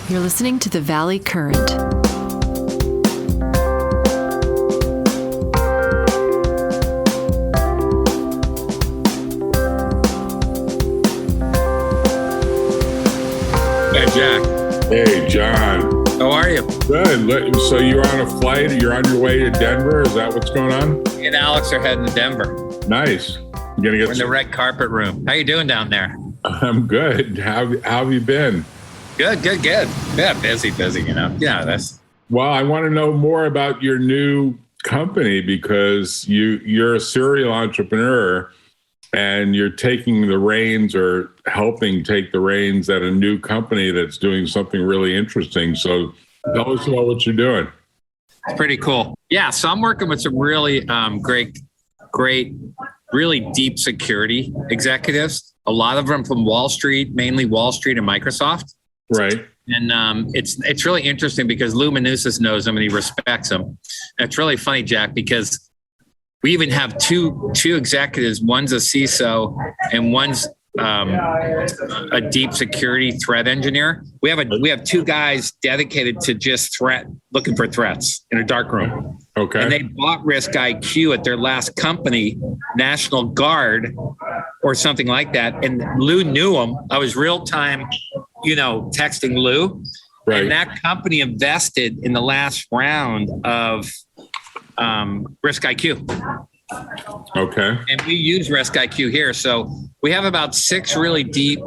You're listening to the Valley Current. Hey, Jack. Hey, John. How are you? Good. So you're on a flight? You're on your way to Denver? Is that what's going on? Me and Alex are heading to Denver. Nice. We're in the red carpet room. How you doing down there? I'm good. How have you been? Good. Yeah, busy, Yeah, that's... Well, I want to know more about your new company because you're a serial entrepreneur and you're taking the reins or helping take the reins at a new company that's doing something really interesting. So tell us about what you're doing. It's pretty cool. Yeah, so I'm working with some really great, really deep security executives. A lot of them from Wall Street, mainly Wall Street and Microsoft. Right. And it's really interesting because Lou Manousis knows them and he respects them. And it's really funny, Jack, because we even have two executives. One's a CISO and one's a deep security threat engineer. We have two guys dedicated to just looking for threats in a dark room. Okay. And they bought Risk IQ at their last company, National Guard or something like that. And Lou knew them. I was real time, texting Lou. Right. And that company invested in the last round of Risk IQ. Okay. And we use Risk IQ here. So we have about 6 really deep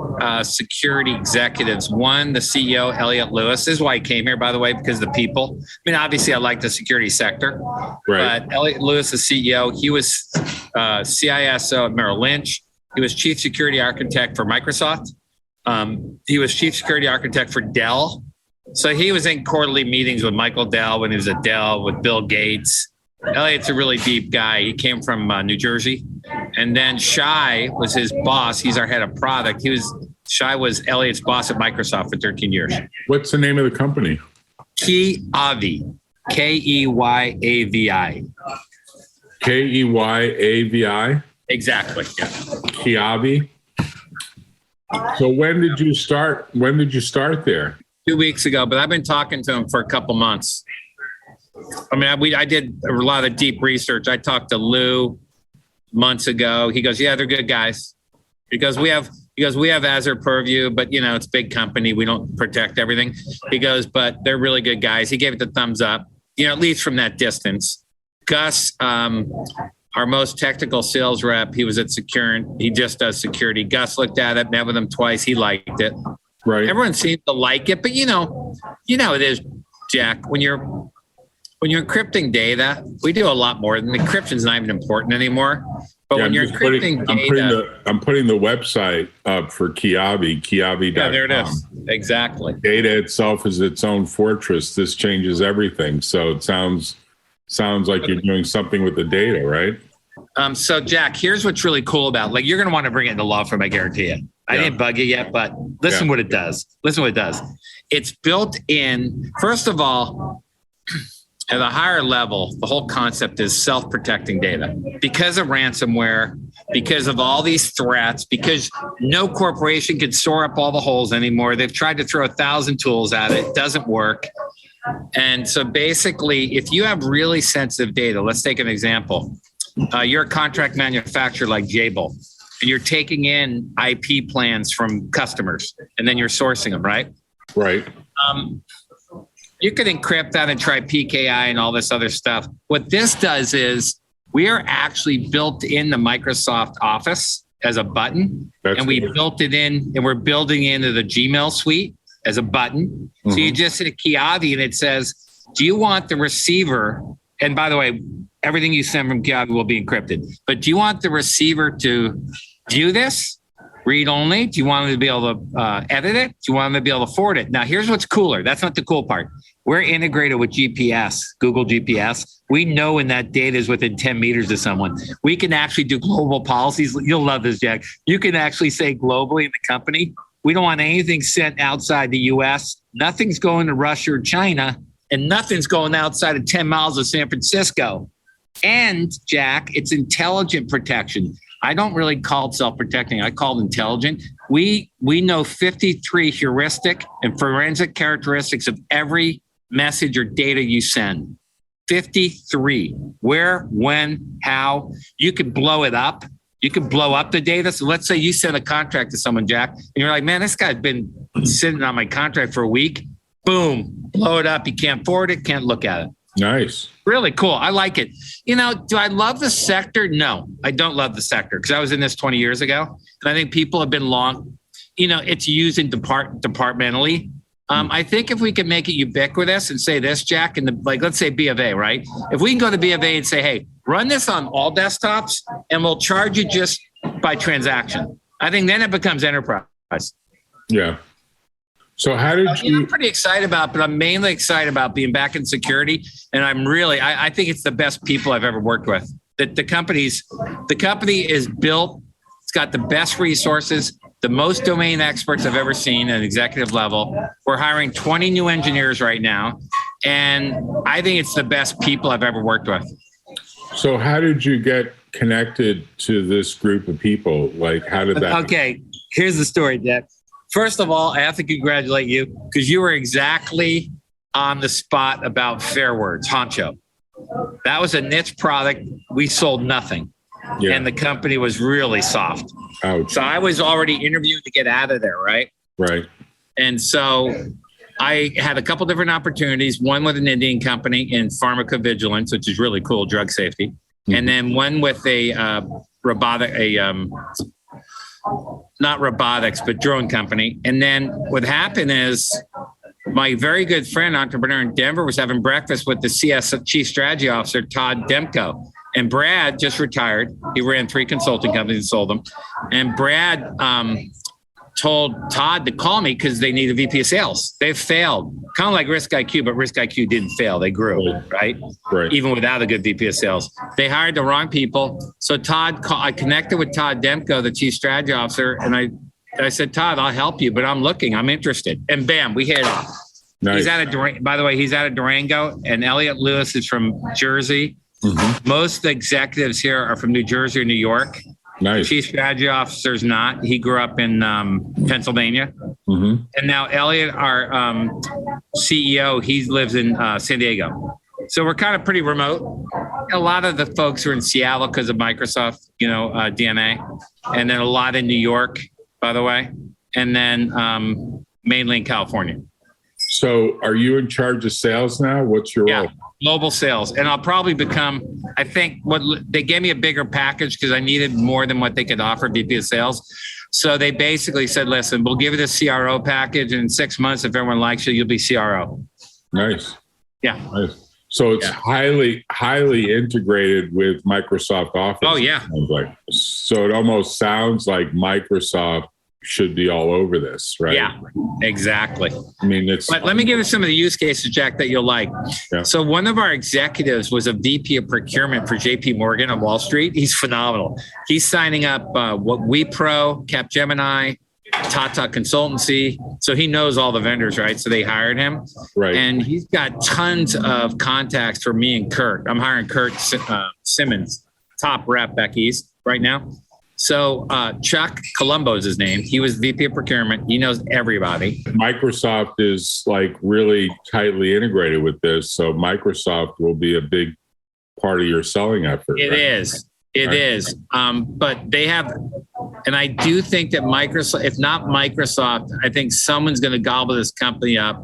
security executives. One, the CEO, Elliot Lewis. This is why he came here, by the way, because of the people. I mean, obviously, I like the security sector. Right. But Elliot Lewis, the CEO, he was CISO at Merrill Lynch. He was chief security architect for Microsoft. He was chief security architect for Dell. So he was in quarterly meetings with Michael Dell when he was at Dell, with Bill Gates. Elliot's a really deep guy. He came from New Jersey. And then Shai was his boss. He's our head of product. Shai was Elliot's boss at Microsoft for 13 years. What's the name of the company? Keyavi. Keyavi. Keyavi? Exactly. Yeah. Keyavi. So when did you start there? 2 weeks ago, but I've been talking to him for a couple months. I mean, I did a lot of deep research. I talked to Lou months ago. He goes, "Yeah, they're good guys." Because we have Azure Purview, but it's a big company. We don't protect everything. He goes, "But they're really good guys." He gave it the thumbs up. At least from that distance. Gus, our most technical sales rep, he was at Securant. He just does security. Gus looked at it, met with him twice. He liked it. Right. Everyone seems to like it, but it is, Jack. When you're encrypting data, we do a lot more. And encryption's not even important anymore. But when you're encrypting data, I'm putting the website up for Keyavi, Keyavi.com. Yeah, there it is. Exactly. Data itself is its own fortress. This changes everything. So it sounds like you're doing something with the data, right? So Jack, here's what's really cool about, you're going to want to bring it into law firm, I guarantee you. I didn't bug you yet, but listen what it does. It's built in, first of all, at a higher level, the whole concept is self-protecting data. Because of ransomware, because of all these threats, because no corporation can store up all the holes anymore. They've tried to throw 1,000 tools at it. It doesn't work. And so basically, if you have really sensitive data, let's take an example. You're a contract manufacturer like Jabil, and you're taking in IP plans from customers, and then you're sourcing them, right? Right. You could encrypt that and try PKI and all this other stuff. What this does is we are actually built in the Microsoft Office as a button, and we built it in, and we're building into the Gmail suite as a button. Mm-hmm. So you just hit Keyavi and it says, do you want the receiver? And by the way, everything you send from Keyavi will be encrypted. But do you want the receiver to view this? Read only? Do you want them to be able to edit it? Do you want them to be able to forward it? Now, here's what's cooler. That's not the cool part. We're integrated with GPS, Google GPS. We know when that data is within 10 meters of someone. We can actually do global policies. You'll love this, Jack. You can actually say globally in the company, we don't want anything sent outside the US. Nothing's going to Russia or China, and nothing's going outside of 10 miles of San Francisco. And Jack, it's intelligent protection. I don't really call it self-protecting. I call it intelligent. We know 53 heuristic and forensic characteristics of every message or data you send. 53. Where, when, how. You could blow it up. You could blow up the data. So let's say you send a contract to someone, Jack, and you're like, man, this guy's been sitting on my contract for a week. Boom, blow it up. You can't forward it, can't look at it. Nice. Really cool. I like it. Do I love the sector? No, I don't love the sector because I was in this 20 years ago. And I think people have been it's used in departmentally. I think if we can make it ubiquitous and say this, Jack, let's say B of A, right? If we can go to B of A and say, hey, run this on all desktops and we'll charge you just by transaction. I think then it becomes enterprise. Yeah. So how did I'm pretty excited about it, but I'm mainly excited about being back in security. And I think it's the best people I've ever worked with. The company is built. It's got the best resources, the most domain experts I've ever seen at executive level. We're hiring 20 new engineers right now. And I think it's the best people I've ever worked with. So how did you get connected to this group of people? Like, how did that? Okay, here's the story, Jack. First of all, I have to congratulate you because you were exactly on the spot about Fair Words, Honcho. That was a niche product. We sold nothing. Yeah. And the company was really soft. Ouch. So I was already interviewing to get out of there, right? Right. And so I had a couple different opportunities, one with an Indian company in pharmacovigilance, which is really cool, drug safety. Mm-hmm. And then one with not robotics, but drone company. And then what happened is my very good friend, entrepreneur in Denver, was having breakfast with the Chief Strategy Officer, Todd Demko. And Brad just retired. He ran 3 consulting companies and sold them. And Brad told Todd to call me because they need a VP of sales. They've failed, kind of like Risk IQ, but Risk IQ didn't fail. They grew, right? Even without a good VP of sales. They hired the wrong people. So I connected with Todd Demko, the Chief Strategy Officer, and I said, Todd, I'll help you, but I'm looking, I'm interested. And bam, we hit it off. Nice. By the way, he's out of Durango, and Elliot Lewis is from Jersey. Mm-hmm. Most of the executives here are from New Jersey or New York. Nice. Chief Strategy Officer's not. He grew up in Pennsylvania. Mm-hmm. And now Elliot, our CEO, he lives in San Diego. So we're kind of pretty remote. A lot of the folks are in Seattle because of Microsoft, DNA. And then a lot in New York, by the way. And then mainly in California. So are you in charge of sales now? What's your role? Global sales. And I'll probably I think they gave me a bigger package because I needed more than what they could offer VP of sales. So they basically said, listen, we'll give you the CRO package. And in 6 months, if everyone likes you, you'll be CRO. Nice. Yeah. Nice. So it's highly, highly integrated with Microsoft Office. Oh, yeah. So it almost sounds like Microsoft should be all over this, right? Yeah, exactly. I mean, But let me give you some of the use cases, Jack, that you'll like. Yeah. So one of our executives was a VP of procurement for JP Morgan on Wall Street. He's phenomenal. He's signing up WePro, Capgemini, Tata Consultancy. So he knows all the vendors, right? So they hired him. Right. And he's got tons of contacts for me and Kurt. I'm hiring Kurt Simmons, top rep back east right now. So Chuck Colombo is his name. He was VP of procurement. He knows everybody. Microsoft is like really tightly integrated with this. So Microsoft will be a big part of your selling effort. It is. It is. But they have, and I do think that Microsoft, if not Microsoft, I think someone's going to gobble this company up.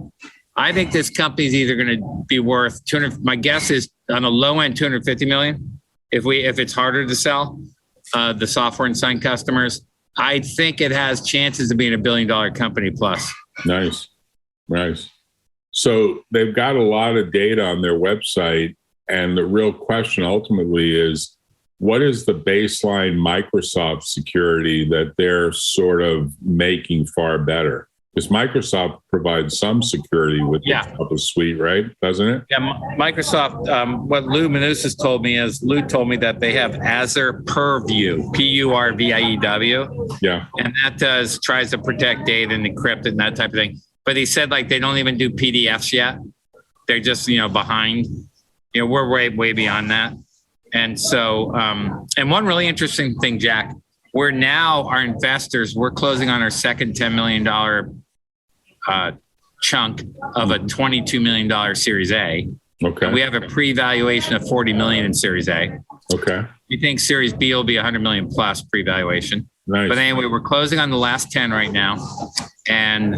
I think this company is either going to be worth 200. My guess is on the low end, 250 million. If it's harder to sell. The software and sign customers, I think it has chances of being $1 billion company plus. Nice. So they've got a lot of data on their website. And the real question ultimately is, what is the baseline Microsoft security that they're sort of making far better? Because Microsoft provides some security with the suite, right? Doesn't it? Yeah, Microsoft, what Lou Manousis told me is, Lou told me that they have Azure Purview, Purview. Yeah. And that tries to protect data and encrypt it and that type of thing. But he said like they don't even do PDFs yet. They're just, behind. We're way beyond that. And so, and one really interesting thing, Jack, we're now, our investors, we're closing on our second $10 million chunk of a $22 million Series A. Okay. And we have a pre-valuation of 40 million in Series A. Okay. We think Series B will be 100 million plus pre-valuation. Nice. But anyway, we're closing on the last 10 right now. And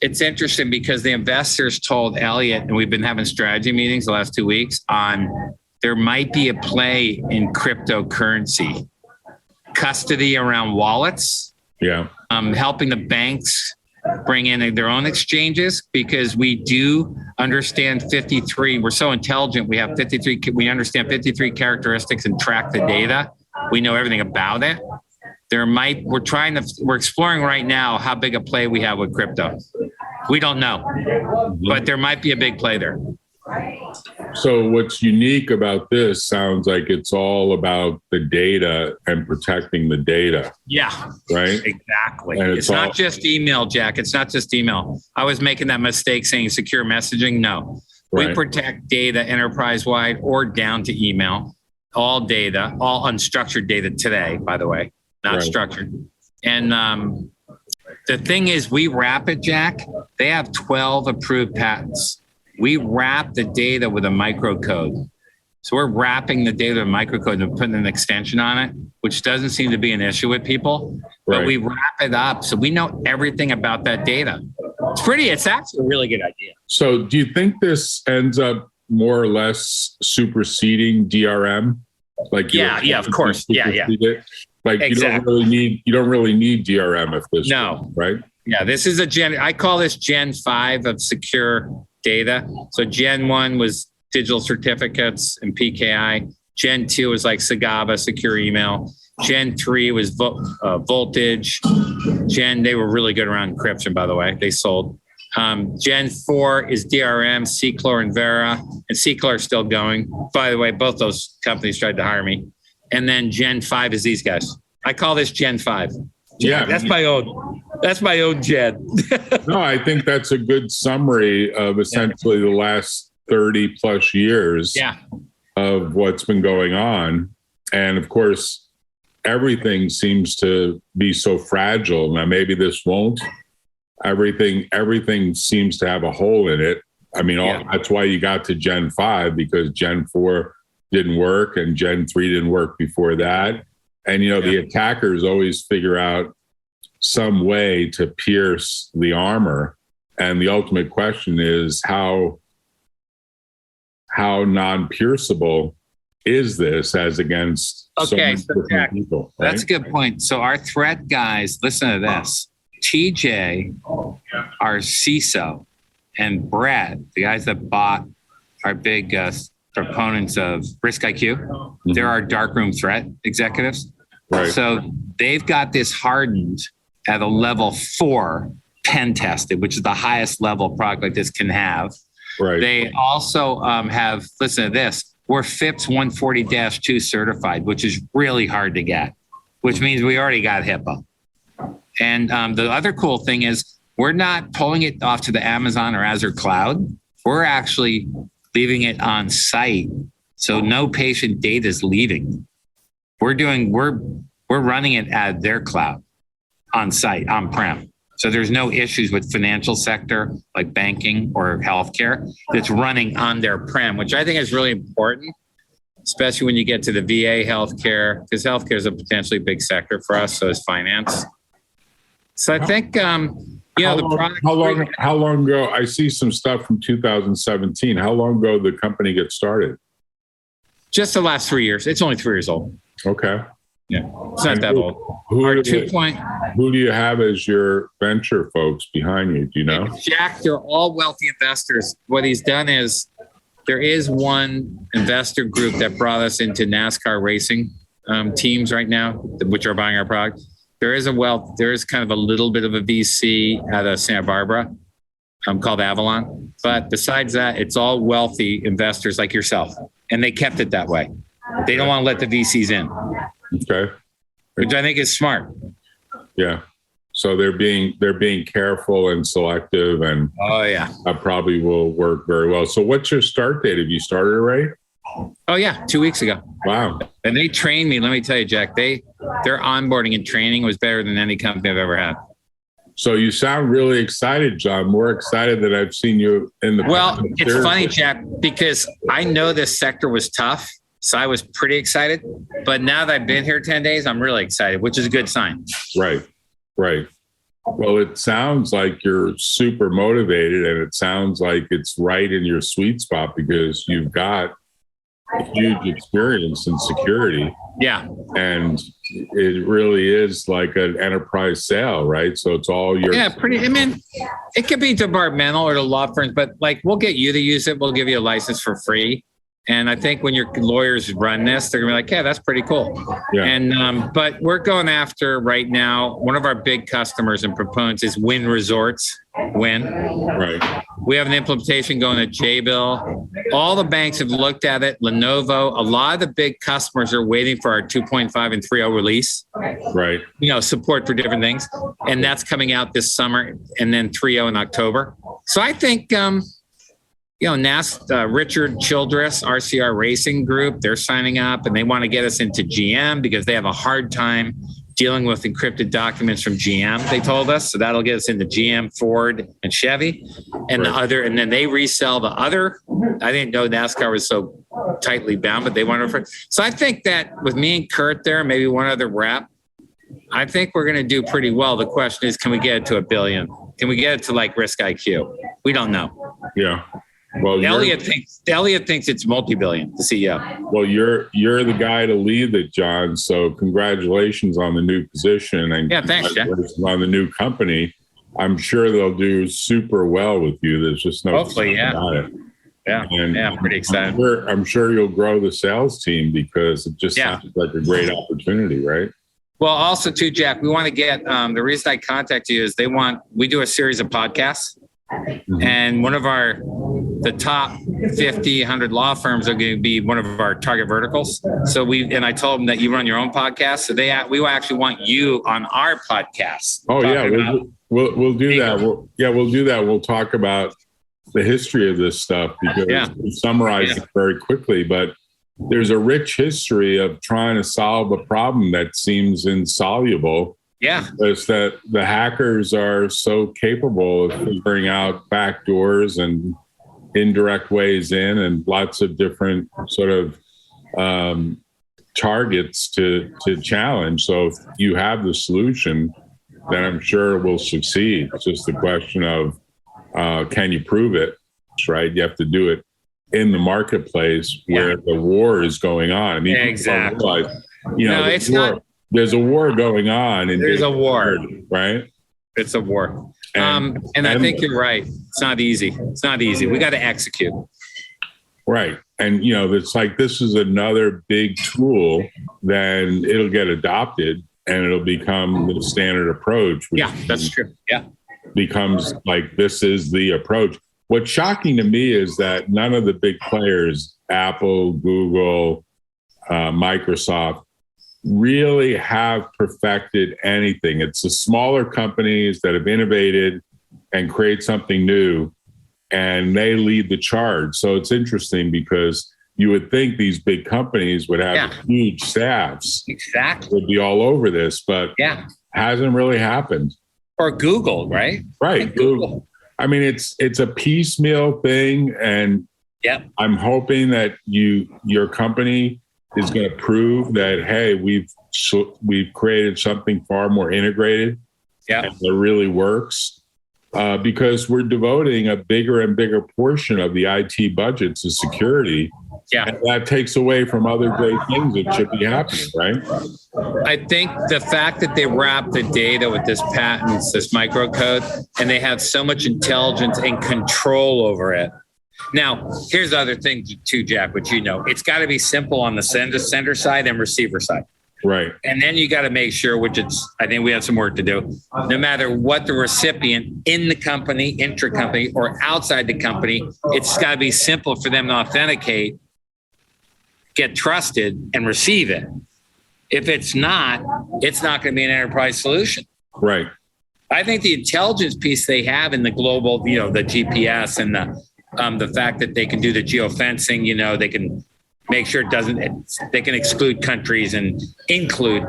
it's interesting because the investors told Elliot, and we've been having strategy meetings the last 2 weeks on there might be a play in cryptocurrency, custody around wallets, helping the banks bring in their own exchanges, because we do understand 53. We're so intelligent. We have 53. We understand 53 characteristics and track the data. We know everything about it. We're exploring right now how big a play we have with crypto. We don't know, but there might be a big play there. So what's unique about this sounds like it's all about the data and protecting the data. Yeah, right. Exactly. And it's not just email, Jack. It's not just email. I was making that mistake saying secure messaging. No, we protect data enterprise-wide or down to email, all data, all unstructured data today, by the way, not structured. And the thing is, we wrap it, Jack. They have 12 approved patents. We wrap the data with a microcode. So we're wrapping the data with a microcode and putting an extension on it, which doesn't seem to be an issue with people. But we wrap it up so we know everything about that data. It's actually a really good idea. So do you think this ends up more or less superseding DRM? Like of course. It? Like exactly. you don't really need DRM if this right? Yeah, this is I call this Gen 5 of secure data. So Gen 1 was digital certificates and PKI. Gen 2 was like Sagaba, secure email. Gen 3 was voltage. They were really good around encryption, by the way. They sold. Gen 4 is DRM, Clore and Vera. And Clore is still going. By the way, both those companies tried to hire me. And then Gen 5 is these guys. I call this Gen 5. Yeah, that's my own Gen. No, I think that's a good summary of essentially the last 30 plus years of what's been going on. And of course, everything seems to be so fragile. Now, maybe this won't. Everything seems to have a hole in it. I mean, that's why you got to Gen 5, because Gen 4 didn't work and Gen 3 didn't work before that. And, the attackers always figure out some way to pierce the armor. And the ultimate question is how non-pierceable is this as against so many different people? Right? That's a good point. So our threat guys, listen to this. TJ, our CISO, and Brett, the guys that bought our big proponents of Risk IQ, they're our darkroom threat executives. Right. So they've got this hardened at a level 4 pen tested, which is the highest level product like this can have. Right. They also have, listen to this, we're FIPS 140-2 certified, which is really hard to get, which means we already got HIPAA. And the other cool thing is we're not pulling it off to the Amazon or Azure cloud. We're actually leaving it on site. So no patient data is leaving. We're running it at their cloud on site, on-prem. So there's no issues with financial sector like banking or healthcare that's running on their prem, which I think is really important, especially when you get to the VA healthcare, because healthcare is a potentially big sector for us. So is finance. So I think, how long ago, I see some stuff from 2017. How long ago did the company get started? Just the last 3 years. It's only 3 years old. Okay. Yeah, it's not that old. Who do you have as your venture folks behind you? Do you know? Jack, they're all wealthy investors. What he's done is there is one investor group that brought us into NASCAR racing teams right now, which are buying our product. There is kind of a little bit of a VC out of Santa Barbara called Avalon. But besides that, it's all wealthy investors like yourself. And they kept it that way. They don't want to let the VCs in. Okay. Which I think is smart. Yeah. So they're being careful and selective, and that probably will work very well. So what's your start date? Have you started already? Oh yeah, 2 weeks ago. Wow. And they trained me. Let me tell you, Jack, their onboarding and training was better than any company I've ever had. So you sound really excited, John, more excited than I've seen you in the Well, past. it's funny, Jack, because I know this sector was tough. So I was pretty excited. But now that I've been here 10 days, I'm really excited, which is a good sign. Right. Well, it sounds like you're super motivated, and it sounds like it's right in your sweet spot because you've got a huge experience in security. Yeah. And it really is like an enterprise sale, right? So it's all your... Yeah, it could be departmental or the law firms, but like we'll get you to use it. We'll give you a license for free. And I think when your lawyers run this, they're gonna be like, yeah, that's pretty cool. Yeah. And but we're going after right now, one of our big customers and proponents is Wynn Resorts. Wynn. Right. We have an implementation going at J-Bill. All the banks have looked at it. Lenovo, a lot of the big customers are waiting for our 2.5 and 3.0 release. Right. Support for different things. And that's coming out this summer, and then 3.0 in October. So I think Richard Childress, RCR Racing Group, they're signing up, and they want to get us into GM because they have a hard time dealing with encrypted documents from GM, they told us. So that'll get us into GM, Ford, and Chevy. And and then they resell the other. I didn't know NASCAR was so tightly bound, but they want to. So I think that with me and Kurt there, maybe one other rep, I think we're going to do pretty well. The question is, can we get it to $1 billion? Can we get it to like Risk IQ? We don't know. Yeah. Well, Elliot thinks it's multi-billion, the CEO. Well, you're the guy to lead it, John. So congratulations on the new position, and thanks, Jack. On the new company. I'm sure they'll do super well with you. There's just no hopefully, about it. Yeah, I'm pretty excited. I'm sure you'll grow the sales team because it just sounds like a great opportunity, right? Well, also too, Jack, we want to get the reason I contact you is we do a series of podcasts. Mm-hmm. And one of the top 50, 100 law firms are going to be one of our target verticals. So I told them that you run your own podcast. So we actually want you on our podcast. Oh yeah, we'll do that. We'll do that. We'll talk about the history of this stuff because we summarize it very quickly, but there's a rich history of trying to solve a problem that seems insoluble. Yeah. It's that the hackers are so capable of figuring out backdoors and indirect ways in and lots of different sort of targets to challenge. So if you have the solution, then I'm sure it will succeed. It's just a question of can you prove it, right? You have to do it in the marketplace where the war is going on. I mean, exactly. It's not. There's a war going on. And there's a war, right? It's a war. And I think you're right. It's not easy. We got to execute. Right. And, it's like this is another big tool, then it'll get adopted and it'll become the standard approach. That's true. Yeah. Becomes like this is the approach. What's shocking to me is that none of the big players, Apple, Google, Microsoft, really have perfected anything. It's the smaller companies that have innovated and create something new, and they lead the charge. So it's interesting because you would think these big companies would have huge staffs. Exactly. Would be all over this, but hasn't really happened. Or Google, right? Right. Google. I mean, it's a piecemeal thing, and I'm hoping that your company is going to prove that, hey, we've created something far more integrated and that really works because we're devoting a bigger and bigger portion of the IT budget to security. Yeah. And that takes away from other great things that should be happening, right? I think the fact that they wrap the data with this patents, this microcode, and they have so much intelligence and control over it. Now, here's the other thing too, Jack, which it's got to be simple on the sender side and receiver side. Right. And then you got to make sure, I think we have some work to do, no matter what the recipient in the company, intra-company, or outside the company, it's got to be simple for them to authenticate, get trusted, and receive it. If it's not going to be an enterprise solution. Right. I think the intelligence piece they have in the global, the GPS and the fact that they can do the geofencing, they can make sure it doesn't, they can exclude countries and include,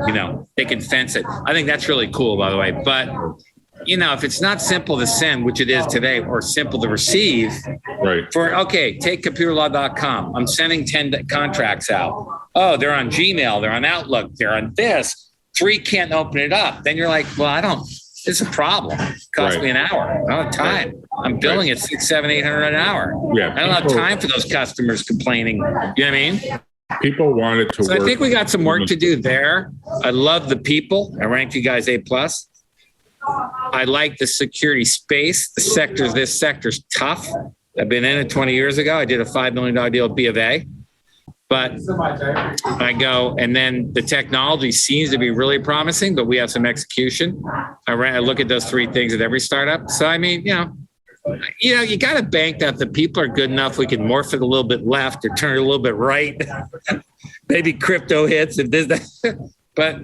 they can fence it. I think that's really cool, by the way. But, if it's not simple to send, which it is today, or simple to receive, right? Take computerlaw.com. I'm sending 10 contracts out. Oh, they're on Gmail, they're on Outlook, they're on this. 3 can't open it up. Then you're like, well, it's a problem. It costs me an hour. I don't have time. I'm billing at $600, $700, $800 an hour. Yeah, I don't have time for those customers complaining. You know what I mean? People want it to work. I think we got some work to do there. I love the people. I ranked you guys A+. I like the security space. This sector's tough. I've been in it 20 years ago. I did a $5 million deal at B of A. But I go, and then the technology seems to be really promising, but we have some execution. I look at those 3 things at every startup. So, I mean, you got to bank that the people are good enough. We can morph it a little bit left or turn it a little bit right. Maybe crypto hits and this, that. But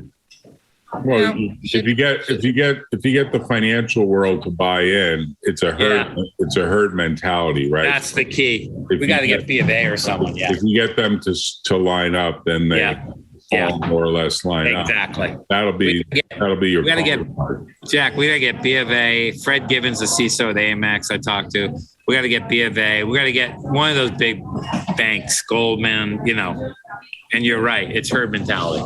well, if you get the financial world to buy in, it's a herd. It's a herd mentality, right? That's the key. We got to get B of A or someone. Yeah. If you get them to line up, then they all more or less line up. Exactly. That'll be your. We got to get Jack. We got to get B of A. Fred Gibbons, the CISO at AMX, I talked to. We got to get B of A. We got to get one of those big banks, Goldman. And you're right. It's herd mentality.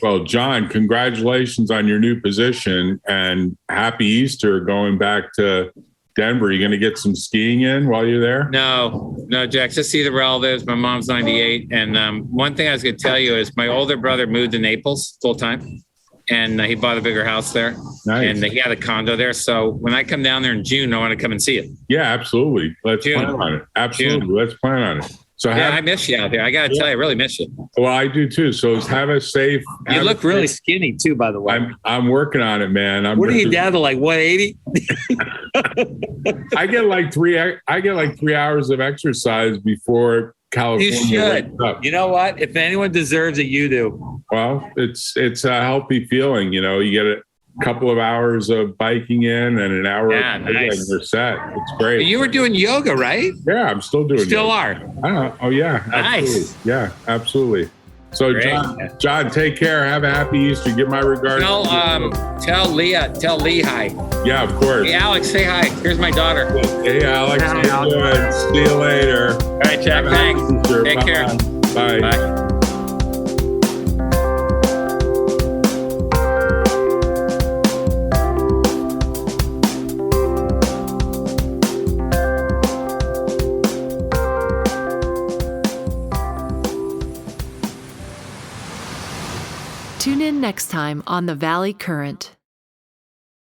Well, John, congratulations on your new position and happy Easter going back to Denver. You going to get some skiing in while you're there? No, Jack, just see the relatives. My mom's 98. And one thing I was going to tell you is my older brother moved to Naples full time and he bought a bigger house there. Nice. And he had a condo there. So when I come down there in June, I want to come and see it. Yeah, absolutely. Let's June. plan on it. Absolutely. June. Let's plan on it. So I miss you out there. I got to tell you, I really miss you. Well, I do too. So have a safe. You look really skinny too, by the way. I'm working on it, man. What are you down to, like 180? I get like 3 hours of exercise before California. You should. You know what? If anyone deserves it, you do. Well, it's a healthy feeling. You get a couple of hours of biking in and an hour of nice. And you're set. It's great. But you were doing yoga, right? Yeah, I'm still doing Still yoga. are. Oh, yeah. Nice. Absolutely. Yeah, absolutely. So, John, take care. Have a happy Easter. Give my regards. Tell Leah. Tell Lee hi. Yeah, of course. Hey, Alex, say hi. Here's my daughter. Hey, Alex. How you doing? See you later. All right, Jack. Thanks. Take care. Bye. Bye. Tune in next time on The Valley Current.